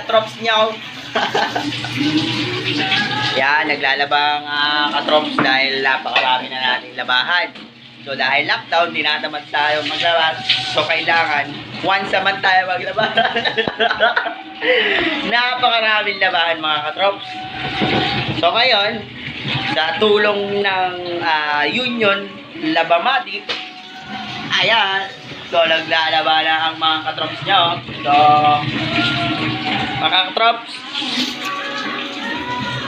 katrops niyo. Yan, naglalaba ang katrops dahil napakarami na nating labahan. So dahil lockdown, tinatamad tayo maglaba. So kailangan, once a month tayo maglaba. Napakaraming labahan mga katrops. So ngayon, sa tulong ng Union Labamatic, ayan, so naglalaba na ang mga katrops nyo. So, mga katrops,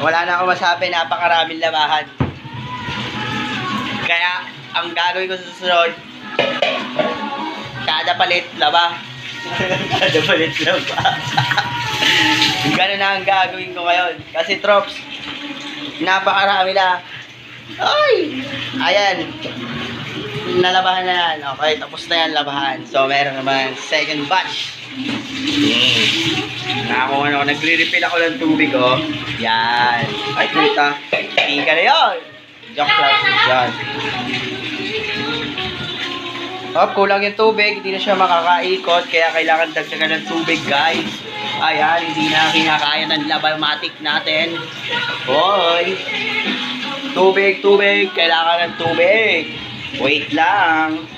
wala na akong masabi, napakaraming labahan. Kaya, ang gagawin ko sa susunod, kada palit, laba. Kada palit, laba. Ganun na ang gagawin ko ngayon. Kasi, trops, napakarami na. Ay! Ayan. Nalabahan na yan. Okay, tapos na yan labahan. So, meron naman second batch. Nagre-refill ako ng tubig, oh. Yan. Ay, kita. Tika na yun. Joke lang. Yan. Oh, kulang yung tubig. Hindi na siya makakaikot. Kaya kailangan dagdagan ng tubig, guys. Ayan, hindi na kinakaya ng Labamatic natin. Hoy! Tubig, tubig. Kailangan ng tubig. Wait lang.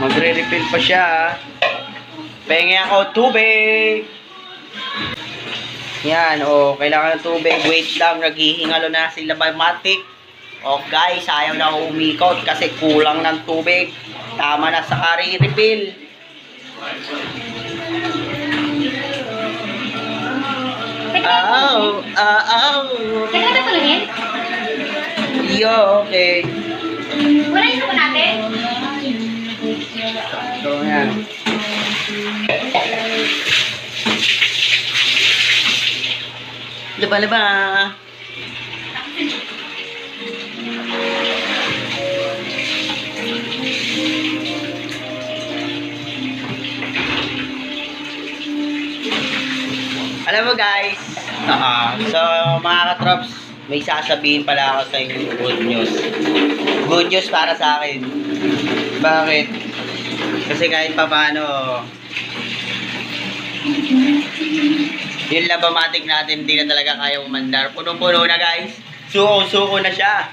Magre-refill pa siya. Pengi ako tubig. Yan, oh. Kailangan ng tubig. Wait lang. Naghihingalo na si Labamatic. Oh, guys. Ayaw na umikot kasi kulang ng tubig. Tama na sa kari-refill. Ow, ow. Kaya na palahin? Yo, okay. Wala yung po natin? So, yan. Laba-laba. Alam mo guys, so mga katrops, may sasabihin pala ako sa inyo good news. Good news para sa akin. Bakit? Kasi kahit pa paano, yung Labamatic natin hindi na talaga kaya umandar. Punong-puno na guys. Suko-suko na siya.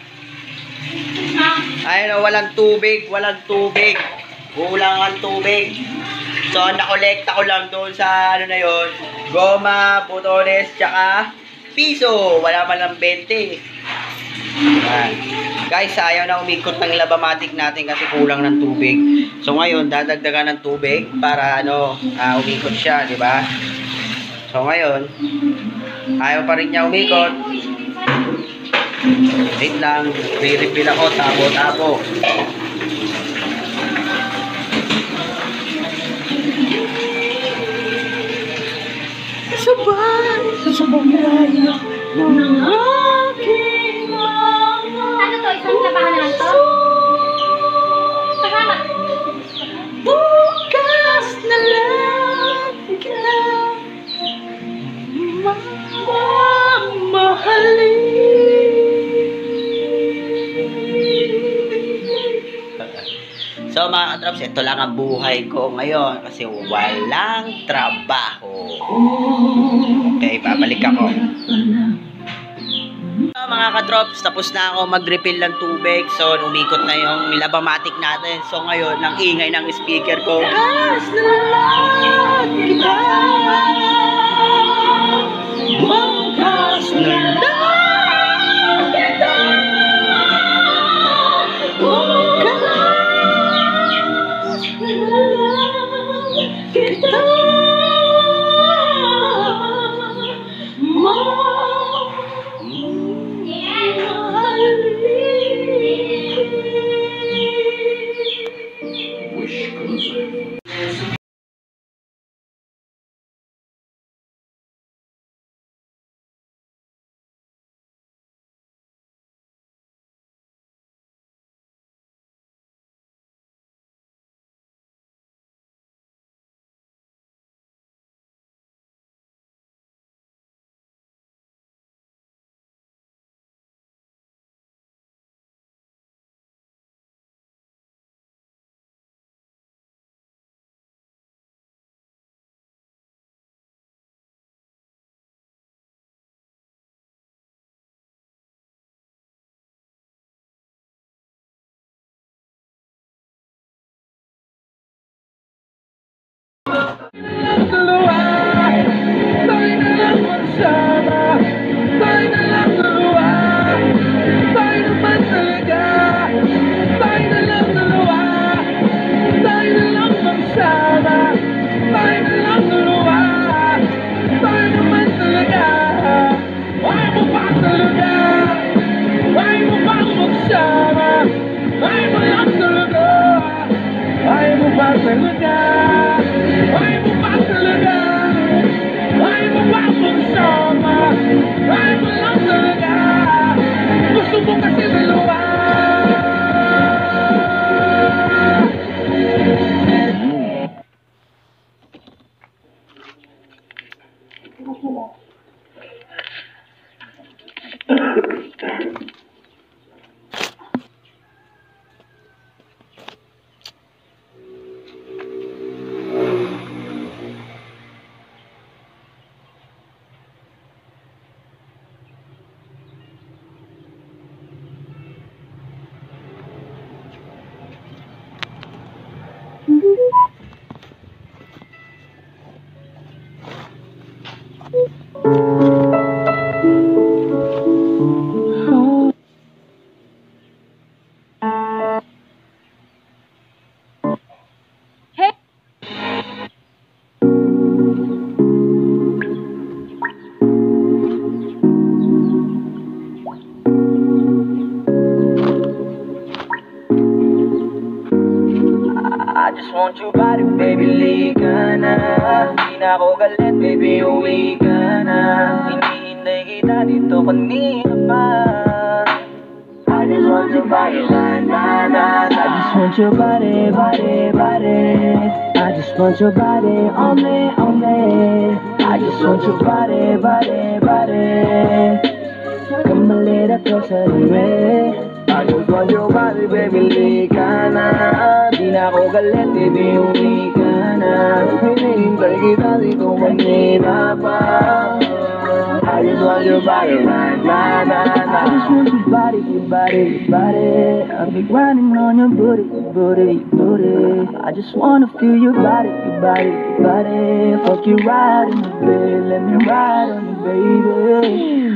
Ayun o, walang tubig, walang tubig. Kulang ang tubig. So, nakolekta ko lang doon sa ano na yun, goma, botones, tsaka piso. Wala man lang 20. Ayan. Guys, ayaw na umikot ng Labamatic natin kasi kulang ng tubig. So, ngayon, dadagdagan ng tubig para ano, umikot siya, di ba? So, ngayon, ayaw pa rin niya umikot. Wait lang, re-refill ako, tabo-tabo. Sabay raya ng aking mga. Ano to? Isang labahan na lang to? Salamat. Bukas na lang kita mamahalin. So mga katrops, ito lang ang buhay ko ngayon kasi walang trabaho. Okay, babalik ako. So mga katrops, tapos na ako mag-refill ng tubig. So umikot na yung Labamatic natin. So ngayon, ang ingay ng speaker ko. Bukas na lang kita. Bukas na lang kita. lang dalawa. Tayo na lang magsama. Tayo na lang dalawa. Tayo naman talaga. Tayo na lang dalawa. Tayo na lang magsama. Tayo na lang dalawa. Tayo naman talaga. Ayaw mo ba talaga? Ayaw mo ba magsama? Ayaw mo lang talaga. Ayaw mo ba talaga? Ayaw mo ba talaga? Ayaw mo ba magsama? Ayaw mo lang talaga. Gusto mo kasi dalawa. I just want your body, baby, lika na. Di na ako galit, baby, uwi ka na. Hinihintay kita dito kanina pa. I just want your body, na na na na. I just want your body, body, body. I just want your body, on me, on me. I just want your body, body, body. Come a little closer to me. I just want your body, baby, lika na. Di na ako galit, baby, uwi ka na. Hinihintay kita dito kanina pa. I just want your body right now, na. I just want your body, your body, your body. I've been grinding on your booty, booty, booty. I just wanna feel your body, your body, your body. Fuck you right in the bed, let me ride on you, baby.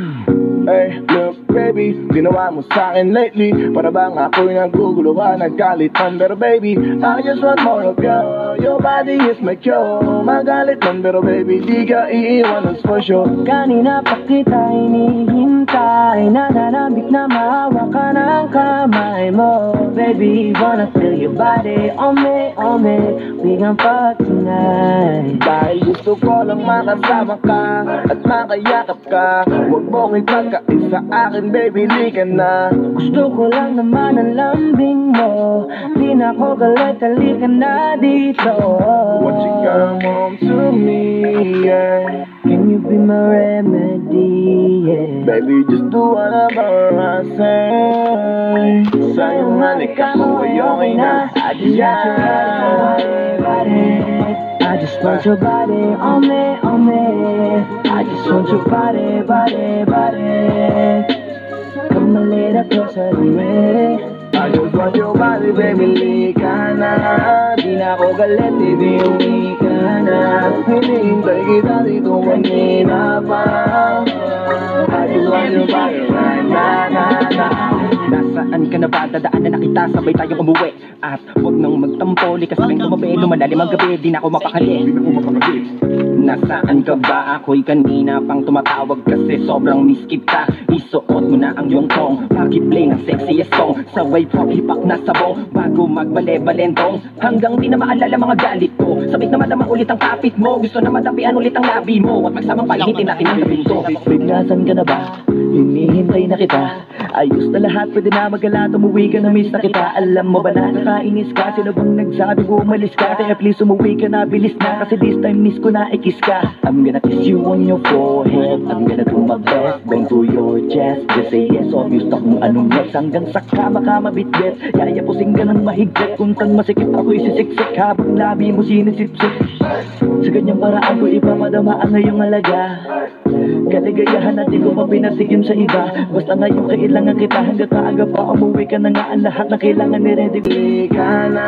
Hey, look baby, ginawa mo sa'kin lately. Para bang ako'y nagugulo ka, nagkalitan. Pero baby, I just want more of you. Your body is my cure. Magalit man, pero baby, di ka iiwan, that's for sure. Kanina pa kita hinihintay. Nananabik na mahawa ka ng kamay mo. Baby, wanna feel your body on me, on me. We gon' fuck tonight. Dahil gusto ko lang makasama ka at makayakap ka. Huwag mong ipagkait sa akin, baby, lika na. Gusto ko lang naman ang lambing mo. Di na ako galit, halika na dito. Won't you come home to me, yeah. Can you be my remedy, yeah. Baby, just do whatever I say. Sa'yong halika mo ay okay na. I just want your body, body. I just want your body on me, on me. I just want your body, body, body. Come a little closer to me. I just want your body, baby, lika na. Di na ako galit, baby, uwi ka na. Hinihintay kita dito kanina pa. I just want your body right now, Nasaan ka na ba? Dadaanan na kita, sabay tayong umuwi. At huwag nang magtampo, likas bang tumabi. Lumalalim ang gabi, di na ako mapakali. Nasaan ka ba? Ako'y kanina pang tumatawag kasi sobrang miskip ka. Isuot mo na ang iyong tong, pag-play ng sexiest song. Sabay pop hipak na sabong, bago magbale-balentong. Hanggang di na maalala mga galit ko. Sabik na madama ulit ang kapit mo. Gusto na madapian ulit ang labi mo. At magsamang pahihitin natin ang gabinto. Babe, nasan ka na ba? Hinihintay na kita. Ayos na lahat, pwede na magala. Umuwi ka na, miss na kita. Alam mo ba na nakainis ka? Sino bang nagsabi ko umalis ka? Kaya please umuwi ka na, bilis na. Kasi this time miss ko na, kiss ka. I'm gonna kiss you on your forehead. I'm gonna do my best, bang to your chest. Just say yes, obvious na kung anong next. Hanggang sa kama ka mabitbit. Yayapusing ka ng mahigpit. Kung tan masikip ako'y sisiksik. Habang labi mo sinisipsip. Sa ganyang paraan ko ipapadama ang ngayong alaga. Kaligayahan natin ko pa pinatigim sa iba. Basta ngayon kailangan kita hanggat maaga pa umuwi ka na nga. Ang lahat na kailangan ni-ready ko. Ika na,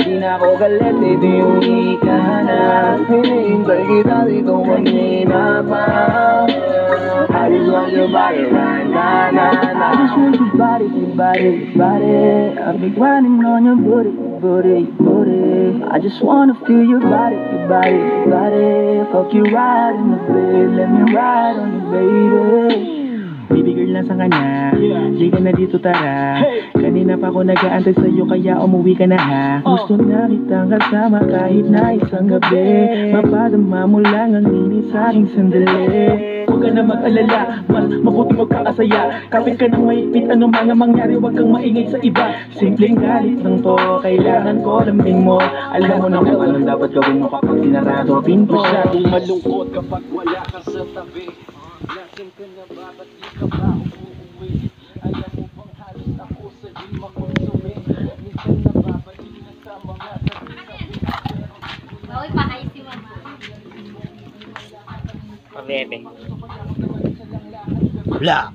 di na ako galit, ito yung ika na. Hinihintay kita dito kanina pa. I just want your body right now, I just want your body, your body, your body. I've been grinding on your booty, booty, booty. I just wanna feel your body, your body, your body. Fuck you right in the bed, let me ride on you, baby. Baby girl na sa kanya, liga na dito tara. Kanina pa ako nag-aantay sa'yo kaya umuwi ka na ha. Gusto na kitang kasama kahit na isang gabi. Mapadama mo lang ang init sa aking sandali. Huwag ka na mag-alala, mas mabuti magkakasaya. Kapit ka ng maipit, ano man ang mangyari, huwag kang maingay sa iba. Simpleng galit lang to, kailangan ko lambing mo. Alam mo na kung anong dapat gawin mo kapag sinarado pinto. Masyadong malungkot kapag wala ka sa tabi. Lasing ka na ba, ba't di ka ba umuwi? Alam mo bang halos ako sa di makonsumi? Minsan nababalik na sa mga sabi-sabi. Bawal pa kayo si mama. Pabebe. Blah.